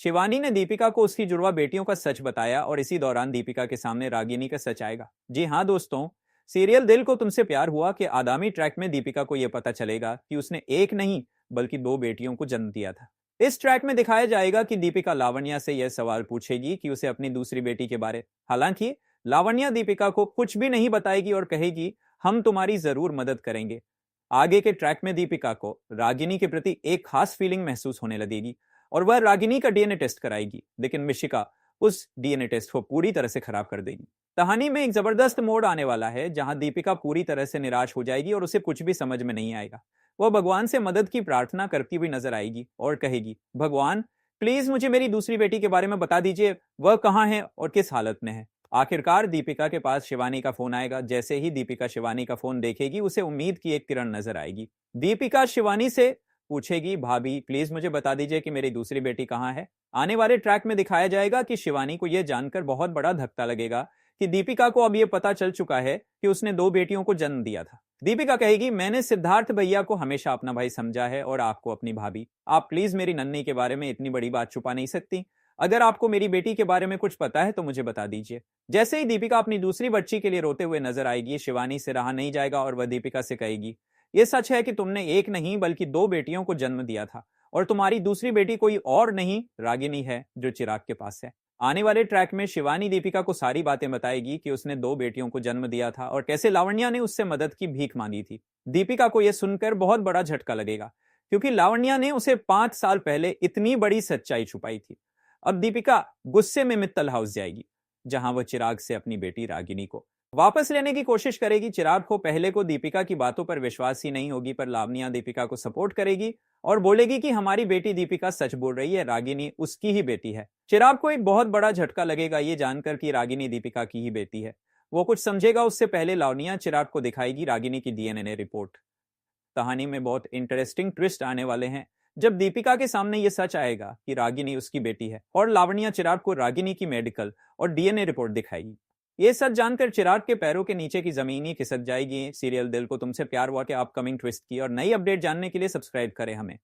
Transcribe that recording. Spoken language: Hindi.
शिवानी ने दीपिका को उसकी जुड़वा बेटियों का सच बताया और इसी दौरान दीपिका के सामने रागिनी का सच आएगा। जी हाँ दोस्तों, सीरियल दिल को तुमसे प्यार हुआ कि आगामी ट्रैक में दीपिका को यह पता चलेगा कि उसने एक नहीं बल्कि दो बेटियों को जन्म दिया था। इस ट्रैक में दिखाया जाएगा कि दीपिका लावण्या से यह सवाल पूछेगी कि उसे अपनी दूसरी बेटी के बारे। हालांकि लावण्या दीपिका को कुछ भी नहीं बताएगी और कहेगी हम तुम्हारी जरूर मदद करेंगे। आगे के ट्रैक में दीपिका को रागिनी के प्रति एक खास फीलिंग महसूस होने लगेगी और वह रागिनी का डीएनए टेस्ट कराएगी, लेकिन मिशिका उस डीएनए टेस्ट को पूरी तरह से खराब कर देगी। कहानी में एक जबरदस्त मोड़ आने वाला है जहां दीपिका पूरी तरह से निराश हो जाएगी और उसे कुछ भी समझ में नहीं आएगा। वह भगवान से मदद की प्रार्थना करती हुई नजर आएगी और कहेगी, भगवान प्लीज मुझे मेरी दूसरी बेटी के बारे में बता दीजिए, वह कहाँ है और किस हालत में है। आखिरकार दीपिका के पास शिवानी का फोन आएगा। जैसे ही दीपिका शिवानी का फोन देखेगी उसे उम्मीद की एक किरण नजर आएगी। दीपिका शिवानी से पूछेगी, भाभी प्लीज मुझे बता दीजिए कि मेरी दूसरी बेटी कहाँ है। आने वाले ट्रैक में दिखाया जाएगा कि शिवानी को यह जानकर बहुत बड़ा धक्का लगेगा कि दीपिका को अब यह पता चल चुका है कि उसने दो बेटियों को जन्म दिया था। दीपिका कहेगी, मैंने सिद्धार्थ भैया को हमेशा अपना भाई समझा है और आपको अपनी भाभी। आप प्लीज मेरी नन्ही के बारे में इतनी बड़ी बात छुपा नहीं सकती। अगर आपको मेरी बेटी के बारे में कुछ पता है तो मुझे बता दीजिए। जैसे ही दीपिका अपनी दूसरी बच्ची के लिए रोते हुए नजर आएगी, शिवानी से रहा नहीं जाएगा और वह दीपिका से कहेगी, यह सच है कि तुमने एक नहीं बल्कि दो बेटियों को जन्म दिया था और तुम्हारी दूसरी बेटी कोई और नहीं रागिनी है जो चिराग के पास है। आने वाले ट्रैक में शिवानी दीपिका को सारी बातें बताएगी कि उसने दो बेटियों को जन्म दिया था और कैसे लावण्या ने उससे मदद की भीख मांगी थी। दीपिका को यह सुनकर बहुत बड़ा झटका लगेगा क्योंकि लावण्या ने उसे 5 साल पहले इतनी बड़ी सच्चाई छुपाई थी। अब दीपिका गुस्से में मित्तल हाउस जाएगी जहां वह चिराग से अपनी बेटी रागिनी को वापस लेने की कोशिश करेगी। चिराग को पहले को दीपिका की बातों पर विश्वास ही नहीं होगी, पर लावण्या दीपिका को सपोर्ट करेगी और बोलेगी कि हमारी बेटी दीपिका सच बोल रही है, रागिनी उसकी ही बेटी है। चिराग को एक बहुत बड़ा झटका लगेगा ये जानकर कि रागिनी दीपिका की ही बेटी है। वो कुछ समझेगा उससे पहले लावण्या चिराग को दिखाएगी रागिनी की डीएनए रिपोर्ट। कहानी में बहुत इंटरेस्टिंग ट्विस्ट आने वाले हैं जब दीपिका के सामने यह सच आएगा कि रागिनी उसकी बेटी है और लावण्या चिराग को रागिनी की मेडिकल और डीएनए रिपोर्ट दिखाएगी। ये सच जानकर चिराग के पैरों के नीचे की जमीन ही खिसक जाएगी। सीरियल दिल को तुमसे प्यार हुआ के अपकमिंग ट्विस्ट की और नई अपडेट जानने के लिए सब्सक्राइब करें हमें।